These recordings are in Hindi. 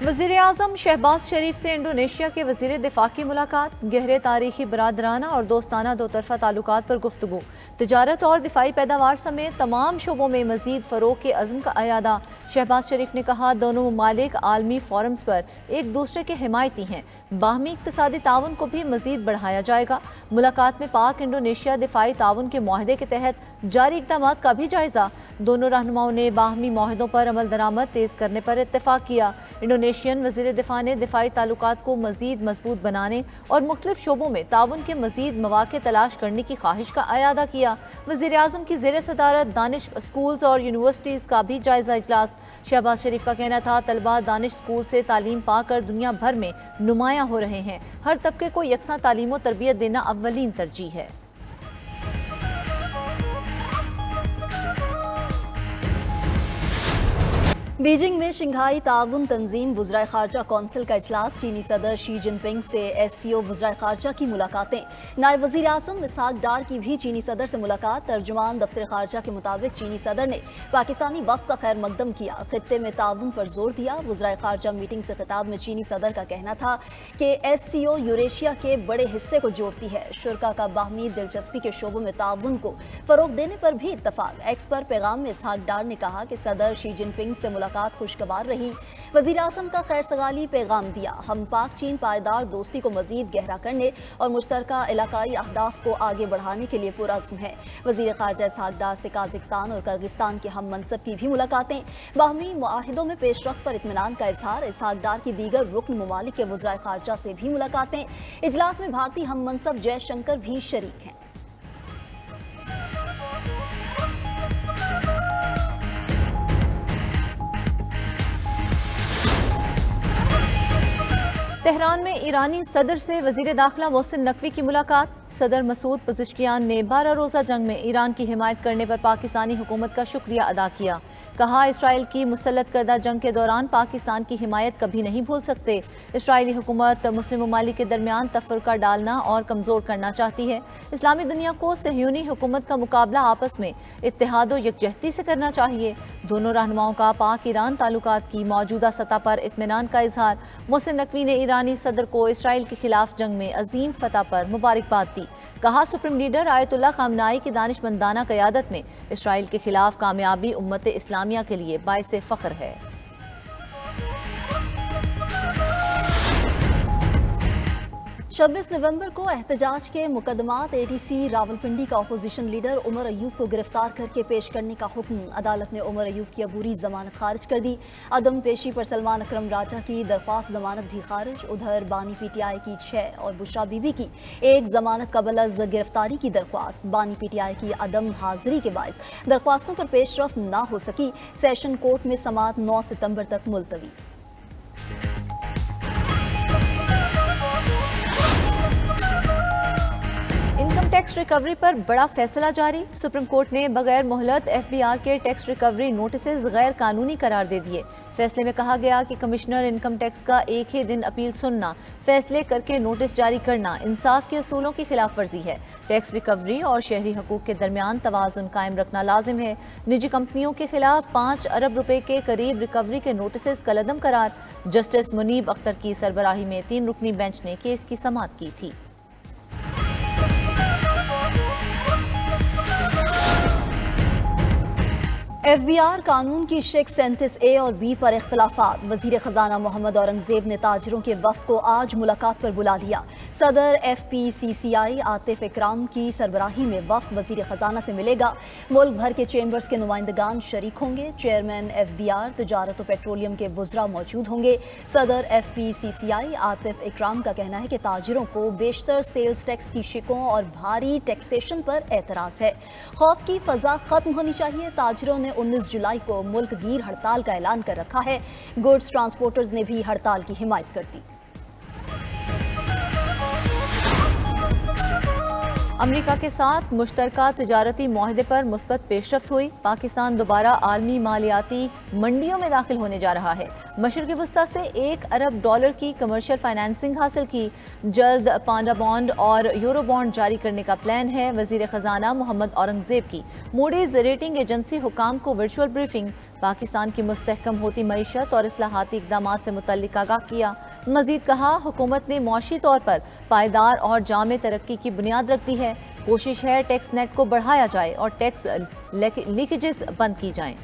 वज़ीर आज़म शहबाज शरीफ से इंडोनेशिया के वज़ीर दिफा की मुलाकात, गहरे तारीखी बरादराना और दोस्ताना दो तरफ़ा ताल्लुकात पर गुफ्तगू, तिजारत और दिफाई पैदावार समेत तमाम शोबों में मज़ीद फ़रोग़ के अज़्म का अयादा। शहबाज शरीफ ने कहा, दोनों ममालिक आलमी फोरम्स पर एक दूसरे के हिमायती हैं, बाहमी इक़्तिसादी ताउन को भी मज़ीद बढ़ाया जाएगा। मुलाकात में पाक इंडोनेशिया दिफाई ताउन के मुआहदे के तहत जारी इक़दाम का भी जायज़ा। दोनों रहनुमाओं ने बाहमी मुआहदों पर अमल दरामद तेज़ करने पर इत्तेफाक किया। इंडोनेशियन वज़ीर दिफा ने दिफाई ताल्लुकात को मज़ीद मजबूत बनाने और मुख्तलिफ शोबों में ताउन के मज़ीद मौक़े तलाश करने की ख्वाहिश का अयादा किया। वज़ीर आज़म की ज़ेर सदारत दानिश स्कूल्स और यूनिवर्सिटीज़ का भी जायज़ा इजलास। शहबाज शरीफ का कहना था, तलबा दानिश स्कूल से तालीम पाकर दुनिया भर में नुमायाँ हो रहे हैं। हर तबके को यकसा तालीम और तरबियत देना अव्वलीन तरजीह है। बीजिंग में शंघाई ताउन तंजीम वज़राए ख़ारजा कौंसिल का इजलास, चीनी सदर शी जिनपिंग से SCO वज़राए ख़ारजा की मुलाकातें, नायब वज़ीर आज़म इसहाक डार की भी चीनी सदर से मुलाकात। तर्जुमान दफ्तर ख़ारजा के मुताबिक चीनी सदर ने पाकिस्तानी वफ़द का खैर मकदम किया, खित्ते में ताउन पर जोर दिया। वज़राए ख़ारजा मीटिंग से खिताब में चीनी सदर का कहना था कि SCO यूरेशिया के बड़े हिस्से को जोड़ती है। शुरा का बाहमी दिलचस्पी के शोबों में ताउन को फ़रोग़ देने पर भी इत्तफ़ाक। एक्स पर पैगाम में इसहाक डार ने कहा कि सदर शी जिनपिंग से मुलाकात खुशगवार रही। वज़ीर आज़म का खैर सगाली पैगाम दिया। हम पाक चीन पायदार दोस्ती को मज़ीद गहरा करने और मुश्तरका इलाकाई अहदाफ को आगे बढ़ाने के लिए पुरअज़्म है। वज़ीर ख़ारजा इसहाक डार से काज़िकिस्तान और किर्गिस्तान के हम मनसब की भी मुलाकातें, बाहमी मुआहिदों में पेशरफ्त पर इत्मीनान का इजहार। इसहाक डार की दीगर रुकन ममालिक के वज़राए ख़ारजा से भी मुलाकातें। इजलास में भारतीय हम मनसब जयशंकर भी शरीक हैं। तेहरान में ईरानी सदर से वज़ीर दाखिला मोहसिन नकवी की मुलाकात। सदर मसूद पज़िश्कियान ने 12 रोज़ा जंग में ईरान की हिमायत करने पर पाकिस्तानी हुकूमत का शुक्रिया अदा किया। कहा, इसराइल की मुसल्लत करदा जंग के दौरान पाकिस्तान की हिमायत कभी नहीं भूल सकते। इसराइली हुकूमत मुस्लिम ममालिक के दरमियान तफरका डालना और कमज़ोर करना चाहती है। इस्लामी दुनिया को सहयूनी हुकूमत का मुकाबला आपस में इत्तेहाद और यकजहती से करना चाहिए। दोनों रहनुमाओं का पाक ईरान ताल्लुकात की मौजूदा सतह पर इत्मीनान का इजहार। मोहसिन नकवी ने ईरानी सदर को इसराइल के खिलाफ जंग में अजीम फतह पर मुबारकबाद दी। कहा, सुप्रीम लीडर आयतुल्लाह खामनाई की दानिशमंदाना क़यादत में इसराइल के खिलाफ कामयाबी उम्मत इस्लामिया के लिए बाइसे फ़ख्र है। 26 नवंबर को एहतजाज के मुकदमात ATC रावलपिंडी का अपोजिशन लीडर उमर अयूब को गिरफ्तार करके पेश करने का हुक्म। अदालत ने उमर अयूब की अबूरी जमानत खारिज कर दी। अदम पेशी पर सलमान अकरम राजा की दरख्वास्त जमानत भी खारिज। उधर बानी PTI की 6 और बुशरा बीबी की 1 जमानत कबल गिरफ्तारी की दरख्वास्त। बानी PTI की अदम हाजिरी के बायस दरख्वास्तों पर पेशरफ्त ना हो सकी। सेशन कोर्ट में समाअत 9 सितंबर तक मुलतवी। इनकम टैक्स रिकवरी पर बड़ा फैसला जारी। सुप्रीम कोर्ट ने बगैर मोहलत FBR के टैक्स रिकवरी नोटिसेज गैर कानूनी करार दे दिए। फैसले में कहा गया कि कमिश्नर इनकम टैक्स का एक ही दिन अपील सुनना, फैसले करके नोटिस जारी करना इंसाफ के असूलों की खिलाफ वर्जी है। टैक्स रिकवरी और शहरी हकूक के दरमियान तवाज़ुन कायम रखना लाजिम है। निजी कंपनियों के खिलाफ 5 अरब रुपए के करीब रिकवरी के नोटिसेज कलअदम करार। जस्टिस मुनीब अख्तर की सरबराही में 3 रुकनी बेंच ने केस की समाअत की थी। FBR कानून की शेख 37A और B पर इख्तलाफात। वज़ीर ख़जाना मोहम्मद औरंगज़ेब ने ताजरों के वफ़द को आज मुलाकात पर बुला लिया। सदर FPCCI आतिफ इकराम की सरबराही में वफ़द वज़ीर ख़जाना से मिलेगा। मुल्क भर के चेंबर्स के नुमाइंदगान शरीक होंगे। चेयरमैन FBR तजारत और पेट्रोलियम के वुज़रा मौजूद होंगे। सदर FPCCI आतिफ इकराम का कहना है कि ताजरों को बेशतर सेल्स टैक्स की शिकों और भारी टैक्सेशन पर एतराज़ है। खौफ की फ़ज़ा ख़त्म होनी चाहिए। ताजरों ने 19 जुलाई को मुल्क गीर हड़ताल का ऐलान कर रखा है। गुड्स ट्रांसपोर्टर्स ने भी हड़ताल की हिमायत कर दी। अमेरिका के साथ मुश्तरका तिजारती मुआहदे पर मुस्बत पेशरफ्त हुई। पाकिस्तान दोबारा आलमी मालियाती मंडियों में दाखिल होने जा रहा है। मशरक़ी वुस्ता से $1 अरब की कमर्शियल फाइनेंसिंग हासिल की। जल्द पांडा बॉन्ड और यूरो बॉन्ड जारी करने का प्लान है। वज़ीर ख़जाना मोहम्मद औरंगज़ेब की मूडीज़ रेटिंग एजेंसी हुकाम को वर्चुअल ब्रीफिंग। पाकिस्तान की मुस्तहकम होती मईशत और इस्लाहाती इक़दामात से मुतल्लिक़ आगाह किया। मज़ीद कहा, हुकूमत ने मुआशी तौर पर पायदार और जामे तरक्की की बुनियाद रख दी है। कोशिश है टैक्स नेट को बढ़ाया जाए और टैक्स लीकेजेस बंद की जाएं।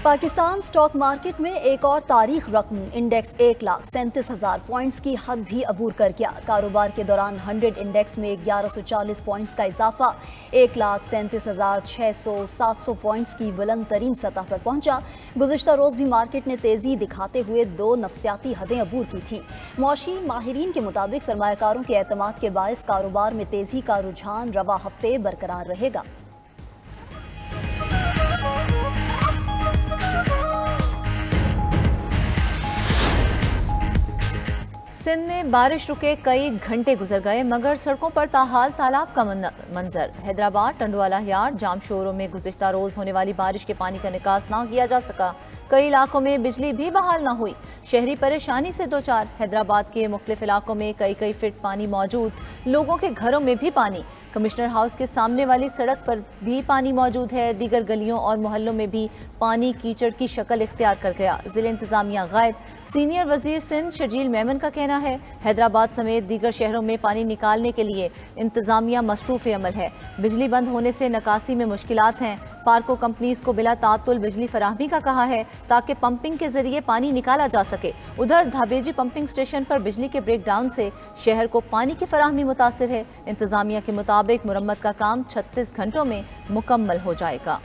पाकिस्तान स्टॉक मार्केट में एक और तारीख रकम इंडेक्स 1,37,000 पॉइंट्स की हद भी अबूर कर गया। कारोबार के दौरान 100 इंडेक्स में 1140 पॉइंट्स का इजाफा 1,37,600 पॉइंट्स की बुलंद तरीन सतह पर पहुंचा। गुज़िश्ता रोज़ भी मार्केट ने तेज़ी दिखाते हुए 2 नफसियाती हदें अबूर की थी। मौशी माहिरीन के मुताबिक सरमायाकारों के एतमाद के बायस कारोबार में तेज़ी का रुझान रवा हफ्ते बरकरार रहेगा। सिंध में बारिश रुके कई घंटे गुजर गए मगर सड़कों पर ताहाल तालाब का मंजर। हैदराबाद टंडवाला यार्ड जाम शोरों में गुज़िश्ता रोज होने वाली बारिश के पानी का निकास ना किया जा सका। कई इलाकों में बिजली भी बहाल ना हुई। शहरी परेशानी से दो चार। हैदराबाद के मुख्तलिफ इलाकों में कई फीट पानी मौजूद। लोगों के घरों में भी पानी। कमिश्नर हाउस के सामने वाली सड़क पर भी पानी मौजूद है। दीगर गलियों और मोहल्लों में भी पानी कीचड़ की शक्ल इख्तियार कर गया। जिला इंतजामिया गायब। सीनियर वजीर सिंध शर्जील मेमन का कहना है, हैदराबाद समेत दीगर शहरों में पानी निकालने के लिए इंतजामिया मसरूफ़ अमल है। बिजली बंद होने से निकासी में मुश्किलात हैं। पार्को कंपनीज को बिला तातुल बिजली फराहमी का कहा है ताकि पंपिंग के जरिए पानी निकाला जा सके। उधर धाबेजी पंपिंग स्टेशन पर बिजली के ब्रेकडाउन से शहर को पानी की फराहमी मुतासिर है। इंतजामिया के मुताबिक मुरम्मत का काम 36 घंटों में मुकम्मल हो जाएगा।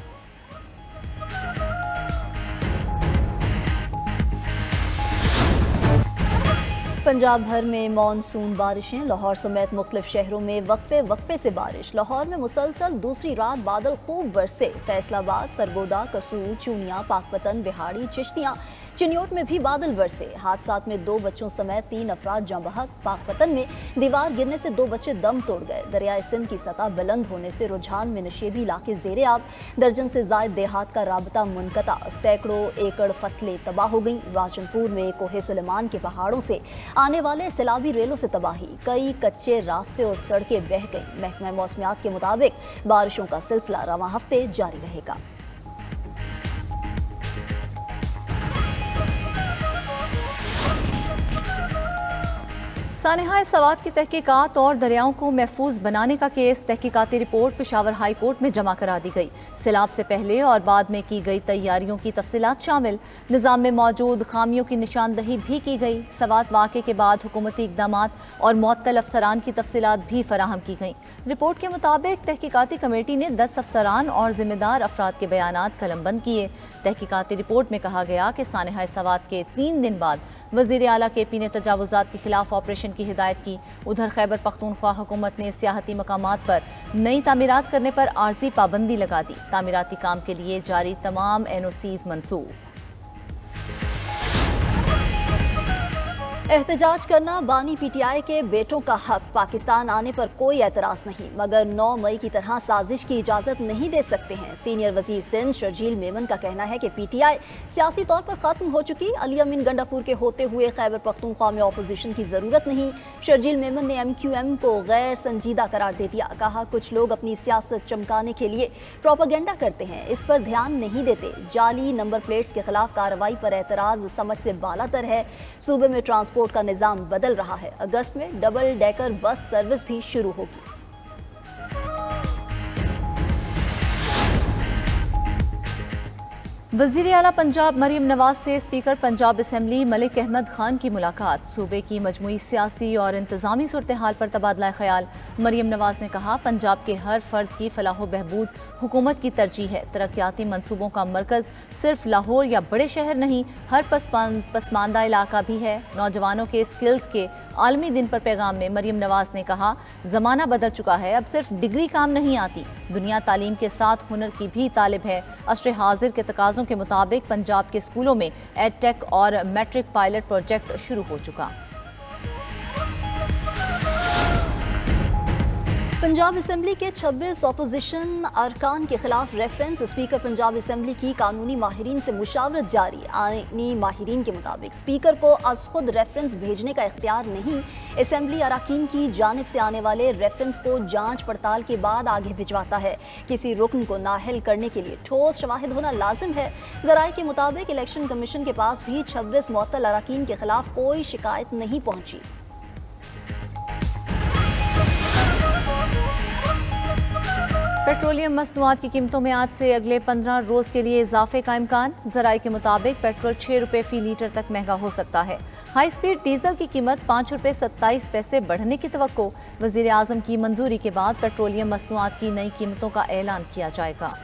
पंजाब भर में मानसून बारिशें। लाहौर समेत मुख्तलिफ शहरों में वक्फे से बारिश। लाहौर में मुसलसल दूसरी रात बादल खूब बरसे। फैसलाबाद, सरगोदा, कसूर, चूनिया, पाकपतन, बिहाड़ी, चिश्तियाँ, चिन्योट में भी बादल बरसे। हादसात में 2 बच्चों समेत 3 अफराद जाँ बहक। पाकपतन में दीवार गिरने से 2 बच्चे दम तोड़ गए। दरियाए सिंध की सतह बुलंद होने से रुझान में नशेबी इलाके ज़ेरे आब। दर्जन से ज़ायद देहात का राबता मुनक़ता। सैकड़ों एकड़ फसलें तबाह हो गई। राजनपुर में कोहे सुलेमान के पहाड़ों से आने वाले सैलाबी रेलों से तबाही। कई कच्चे रास्ते और सड़कें बह गई। महकमा मौसमियात के मुताबिक बारिशों का सिलसिला रवां हफ्ते जारी रहेगा। सानेहा सवात की तहकीकात और दरियाओं को महफूज बनाने का केस तहकीकाती रिपोर्ट पेशावर हाई कोर्ट में जमा करा दी गई। सैलाब से पहले और बाद में की गई तैयारियों की तफसीलात शामिल। निज़ाम में मौजूद खामियों की निशानदही भी की गई। सवात वाक़े के बाद हुकूमती इक़दामात और मुअत्तल अफसरान की तफसीलात भी फराहम की गई। रिपोर्ट के मुताबिक तहकीकाती कमेटी ने 10 अफसरान और जिम्मेदार अफराद के बयानात कलमबंद किए। तहकीकाती रिपोर्ट में कहा गया कि सानेहा सवात के 3 दिन बाद वज़ीर आला KP ने तजावुज़ात के खिलाफ ऑपरेशन की हिदायत की। उधर खैबर पख्तूनख्वा हुकूमत ने सियाहती मकामात पर नई तामीरात करने पर आर्जी पाबंदी लगा दी। तामीराती काम के लिए जारी तमाम NOCs मंसूख। एहतजाज करना बानी PTI के बेटों का हक। पाकिस्तान आने पर कोई एतराज़ नहीं, मगर 9 मई की तरह साजिश की इजाज़त नहीं दे सकते हैं। सीनियर वजीर सिंध शर्जील मेमन का कहना है कि PTI सियासी तौर पर ख़त्म हो चुकी। अली अमीन गंडापुर के होते हुए खैबर पख्तूनख्वा में अपोजिशन की ज़रूरत नहीं। शर्जील मेमन ने MQM को गैर संजीदा करार दे दिया। कहा, कुछ लोग अपनी सियासत चमकाने के लिए प्रोपेगेंडा करते हैं, इस पर ध्यान नहीं देते। जाली नंबर प्लेट्स के खिलाफ कार्रवाई पर एतराज़ समझ से बालातर है। सूबे में ट्रांसपोर्ट का निजाम बदल रहा है। अगस्त में डबल डेकर बस सर्विस भी शुरू होगी। वज़ीर आला पंजाब मरीम नवाज से स्पीकर पंजाब असम्बली मलिक अहमद खान की मुलाकात। सूबे की मजमूई सियासी और इंतजामी सूरत हाल पर तबादला ख्याल। मरीम नवाज ने कहा, पंजाब के हर फर्द की फलाह बहबूद हुकूमत की तरजीह है। तरक्याती मनसूबों का मरकज़ सिर्फ लाहौर या बड़े शहर नहीं, हर पसमानदा इलाका भी है। नौजवानों के स्किल्स के आलमी दिन पर पैगाम में मरीम नवाज ने कहा, ज़माना बदल चुका है, अब सिर्फ डिग्री काम नहीं आती, दुनिया तालीम के साथ हुनर की भी तालिब है। असर हाजिर के तकाज़ों के मुताबिक पंजाब के स्कूलों में एडटेक और मैट्रिक पायलट प्रोजेक्ट शुरू हो चुका। पंजाब असेंबली के 26 अपोजिशन अरकान के खिलाफ रेफरेंस। स्पीकर पंजाब असेंबली की कानूनी माहिरीन से मुशावरत जारी। आईनी माहिरीन के मुताबिक स्पीकर को अज खुद रेफरेंस भेजने का इख्तियार नहीं। असेंबली अरकान की जानिब से आने वाले रेफरेंस को जांच पड़ताल के बाद आगे भिजवाता है। किसी रुकन को नाअहल करने के लिए ठोस शवाहिद होना लाजिम है। ज़राए के मुताबिक इलेक्शन कमीशन के पास भी 26 मुअत्तल अरकान के खिलाफ कोई शिकायत नहीं पहुंची। पेट्रोलियम मसनूआत की कीमतों में आज से अगले 15 रोज़ के लिए इजाफे का इम्कान। ज़राए के मुताबिक पेट्रोल 6 रुपये फ़ी लीटर तक महंगा हो सकता है। हाई स्पीड डीजल की कीमत 5 रुपये 27 पैसे बढ़ने की तवक्को। वज़ीर आज़म की मंजूरी के बाद पेट्रोलियम मसनूआत की नई कीमतों का ऐलान किया जाएगा।